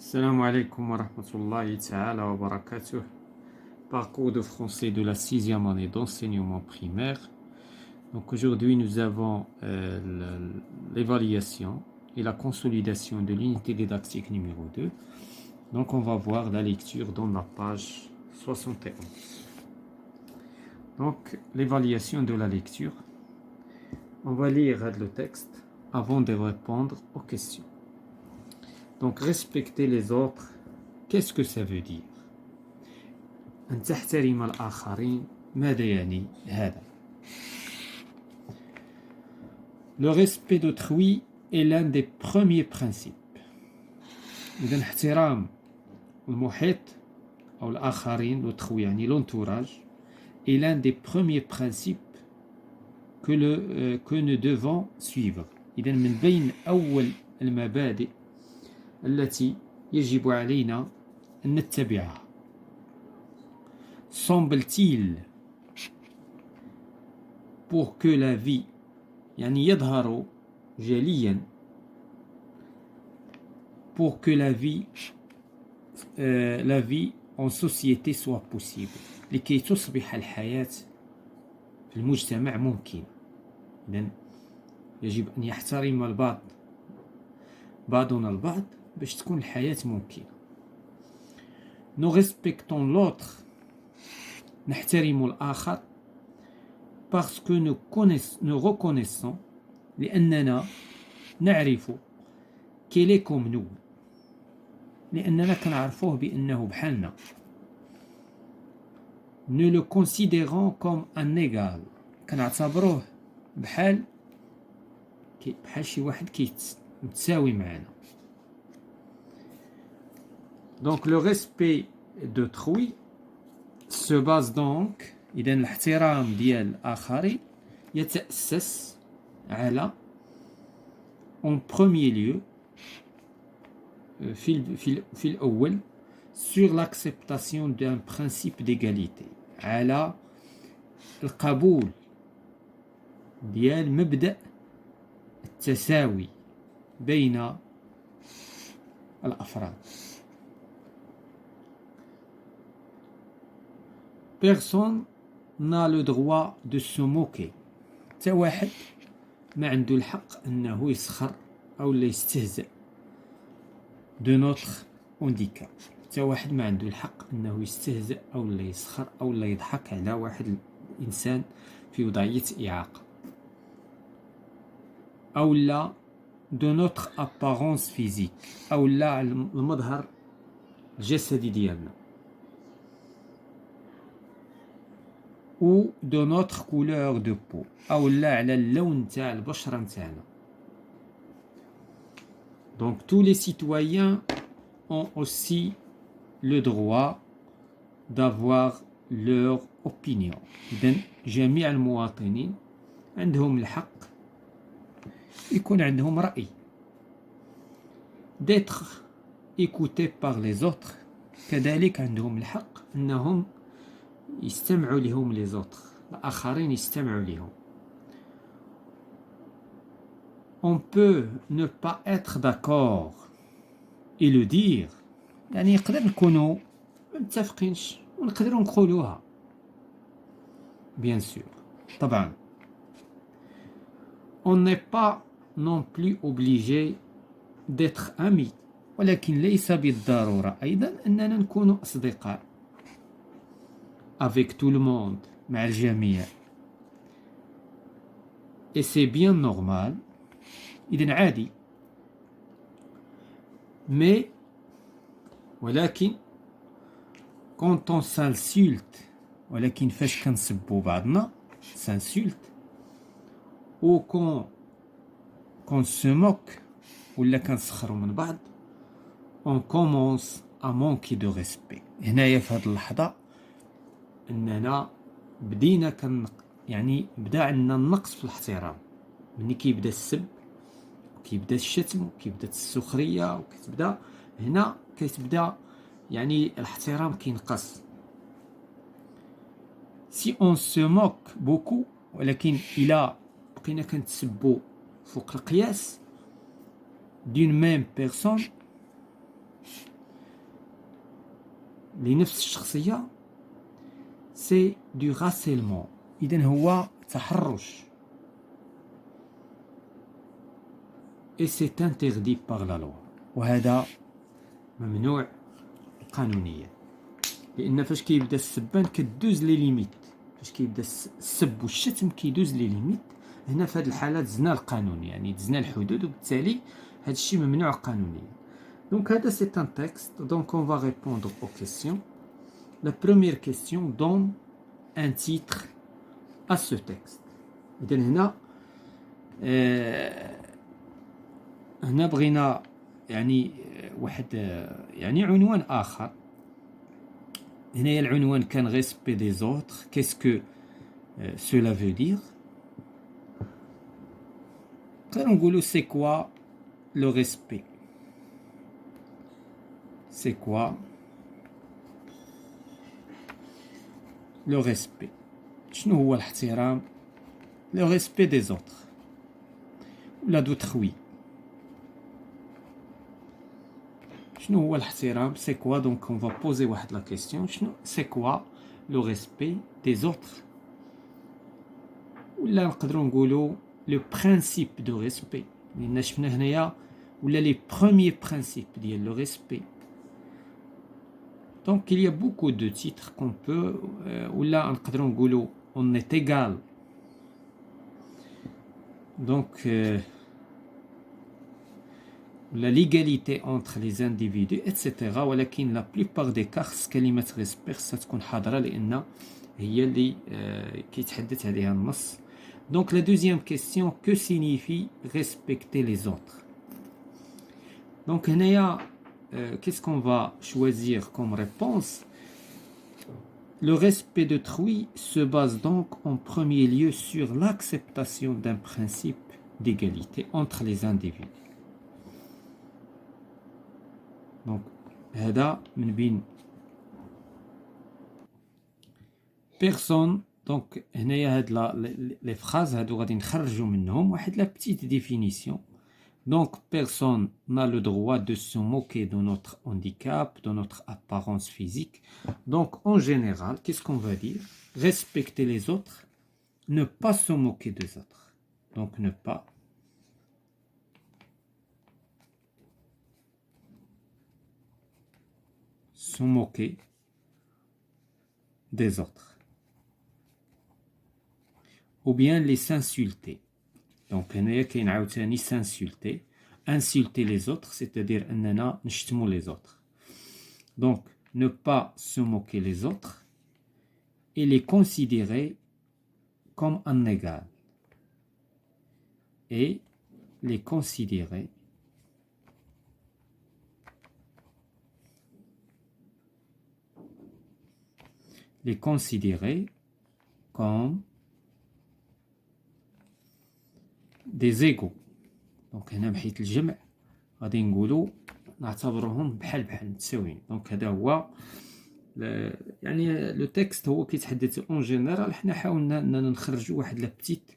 Salam alaikum wa rahmatullahi ta'ala wa barakatuh. Parcours de français de la 6e année d'enseignement primaire. Donc aujourd'hui nous avons l'évaluation et la consolidation de l'unité didactique numéro 2. Donc on va voir la lecture dans la page 71. Donc l'évaluation de la lecture. On va lire le texte avant de répondre aux questions. Donc respecter les autres, qu'est-ce que ça veut dire? أن تحترم الآخرين ماذا يعني هذا؟ Le respect d'autrui est l'un des premiers principes. إذن احترام المحيط أو الآخرين l'autrui يعني l'entourage est l'un des premiers principes que nous devons suivre. إذن من بين أول المبادئ التي يجب علينا أن نتبعها. Semble-t-il pour que la vie يعني يظهر جليا pour que la vie en société soit possible لكي تصبح الحياة في المجتمع ممكن. إذن يجب أن يحترم البعض بعضنا البعض باش تكون الحياة ممكنة. Nous respectons l'autre نحترم الآخر parce que nous reconnaissons لأننا نعرف qu'il est comme nous لأننا كنعرفوه بأنه بحالنا. Nous le considérons comme un égal كنعتبروه بحال شي واحد متساوي معنا. Donc le respect d'autrui se base donc إذا الاحترام ديال الآخرين يتأسس على en premier lieu في الأول sur l'acceptation d'un principe d'égalité على القبول ديال مبدأ التساوي بين الأفراد. Personne n'a le droit de se moquer. تا واحد ما عنده الحق أنه يسخر أو لا يستهزأ de notre handicap. تا واحد ما عنده الحق أنه يستهزأ أو لا يسخر أو لا يضحك على واحد الإنسان في وضعية إعاقة. أو لا de notre apparence physique أو لا على المظهر الجسدي ديالنا. ou de notre couleur de peau أو لا على اللون تاع البشرة نتاعنا. Donc tous les citoyens ont aussi le droit d'avoir leur opinion. إذن جميع المواطنين عندهم الحق يكون عندهم رأي. D'être écoutés par les autres كذلك عندهم الحق أنهم يستمعوا لهم les autres. الآخرين يستمعوا لهم. On peut ne pas être d'accord et le dire. يعني يقدر نكونوا متفقينش ونقدروا نقولوها. Bien sûr. طبعا. On n'est pas non plus obligé d'être amis. ولكن ليس بالضرورة أيضا أننا نكونوا أصدقاء. Avec tout le monde, مع الجميع. Et c'est bien normal. إذن عادي. Mais ولكن quand on s'insulte ولكن فاش كنسبوا بعضنا s'insulte ou qu'on se moque ولا كنسخروا من بعض on commence à manquer de respect. هنايا في هذه اللحظة أننا بدينا يعني بدا عندنا النقص في الاحترام. مني كيبدا السب وكيبدا الشتم وكيبدا السخرية وكتبدا هنا كتبدا يعني الاحترام كينقص. Si on se moque beaucoup ولكن إلا بقينا كنتسبو فوق القياس d'une même personne لنفس الشخصية سي دو غاسيلمون، إذن هو تحرش. et c'est interdit par la loi، وهذا ممنوع قانونيا، لأن فاش كيبدا السبان كدوز لي ليميت، فاش كيبدا السب والشتم كيدوز لي ليميت. هنا في هذه الحالة دزنا القانون، يعني دزنا الحدود، وبالتالي هذا الشيء ممنوع قانونيا. Donc هذا c'est un texte. Donc on va répondre aux questions. La première question donne un titre à ce texte. إذن هنا بغينا يعني واحد يعني عنوان آخر. هنايا العنوان كان respect des autres. Qu'est-ce que cela veut dire؟ نقدروا نقولوا c'est quoi le respect؟ C'est quoi le respect؟ شنو هو الاحترام؟ le respect des autres ولا d'autrui. شنو هو الاحترام؟ c'est quoi؟ donc on va poser واحد la question. شنو c'est quoi le respect des autres؟ ولا نقدروا نقولوا le principe de respect، لأن شفنا هنايا ولا les premiers principes ديال le respect. Donc il y a beaucoup de titres qu'on peut ولا نقدروا نقولوا on est égal. Donc la l'égalité entre les individus etc. ولكن la plupart des cas كلمة respect ستكون حاضرة لأن هي اللي كيتحدث عليها النص. Donc la deuxième question, que signifie respecter les autres؟ Donc هنايا qu'est-ce qu'on va choisir comme réponse؟ Le respect d'autrui se base donc en premier lieu sur l'acceptation d'un principe d'égalité entre les individus. Donc هذا من بين personne. Donc هنايا هاد les phrases هادو غادي نخرجوا منهم واحد la petite définition. Donc personne n'a le droit de se moquer de notre handicap, de notre apparence physique. Donc en général, qu'est-ce qu'on va dire? Respecter les autres, ne pas se moquer des autres. Donc ne pas se moquer des autres. Ou bien les s'insulter. Donc هنايا كاين عاوتاني s'insulter. Insulter les autres, c'est-à-dire أننا نشتموا les autres. Donc ne pas se moquer les autres et les considérer comme un égal. Et les considérer comme des égaux. دونك هنا بحيث الجمع غادي نقولوا نعتبروهم بحال متساويين. دونك هذا هو يعني لو تكست هو كيتحدث اون جينيرال. حنا حاولنا اننا نخرجوا واحد لا بتيت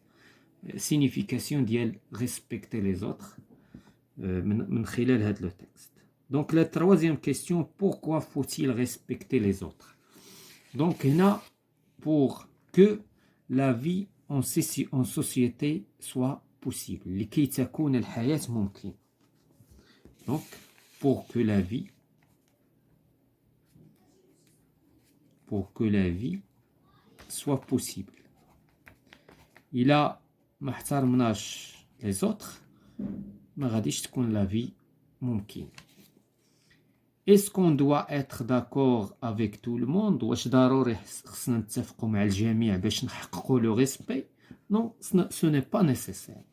سينيفيكاسيون ديال ريسبكتي لي زوتر من خلال هذا لو تكست. دونك لا تروازيام كيسيون pourquoi faut-il respecter les autres؟ دونك هنا pour que la vie en société soit possible، لكي تكون الحياة ممكنة. donc pour que la vie soit possible. إلا ما احترمناش les autres ما غاديش تكون la vie ممكنة. Est-ce qu'on doit être d'accord avec tout le monde؟ واش ضروري خصنا نتفقوا مع الجميع باش نحققوا le respect؟ Non, ce n'est pas nécessaire.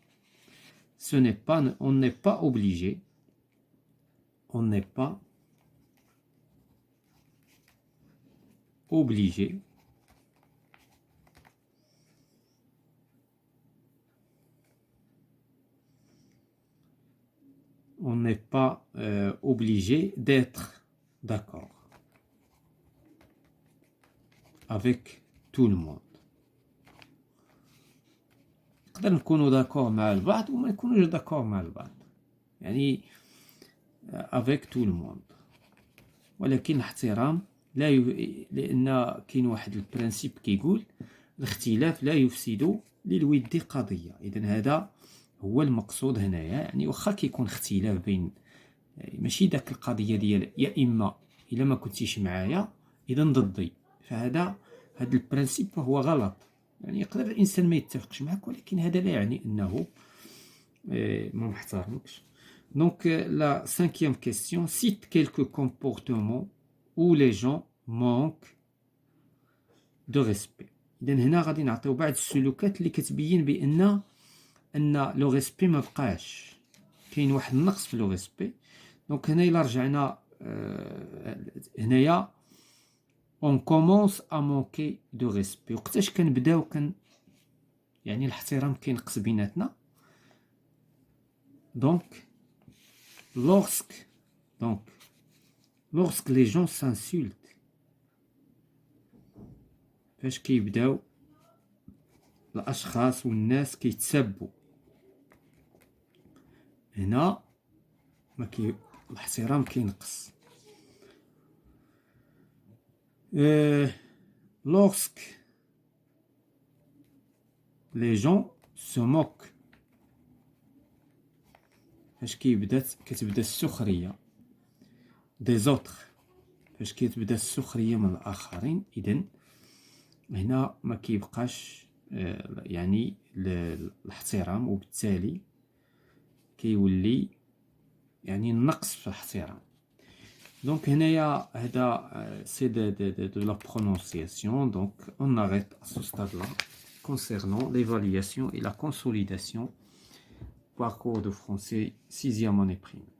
On n'est pas obligé. On n'est pas obligé d'être d'accord avec tout le monde. نقدر نكونوا داكور مع البعض وما نكونوش داكور مع البعض، يعني avec tout le monde، ولكن الاحترام لان كاين واحد البرانسيب كيقول الاختلاف لا يفسد للود قضيه. اذا هذا هو المقصود هنايا، يعني واخا كيكون اختلاف بين ماشي داك القضيه ديال يا اما الا ما كنتيش معايا اذا ضدي، فهذا البرانسيب هو غلط. يعني يقدر الانسان ما يتفقش معك، ولكن هذا لا يعني انه ما محترمكش. Donc la cinquième question, cite quelques comportements où les gens manquent de respect. إذا هنا غادي نعطيو بعض السلوكات اللي كتبين بأن لو ريسبي ما بقاش، كاين واحد النقص في لو ريسبي. دونك هنا إلا رجعنا هنايا on commence à manquer de respect. وقتاش كنبداو يعني الاحترام كينقص بيناتنا؟ دونك lorsque les gens s'insultent، فاش كيبداو الاشخاص والناس كيتسبوا، هنا الاحترام كينقص. lorsque les gens se moquent، فاش كتبدا السخريه des autres، فاش كتبدا السخريه من الاخرين، اذا هنا ما كيبقاش يعني الاحترام، وبالتالي كيولي يعني النقص في الاحترام. دونك هنايا هذا سي de la prononciation. Donc on arrête à ce stade-là concernant l'évaluation et la consolidation parcours de français 6e année primaire.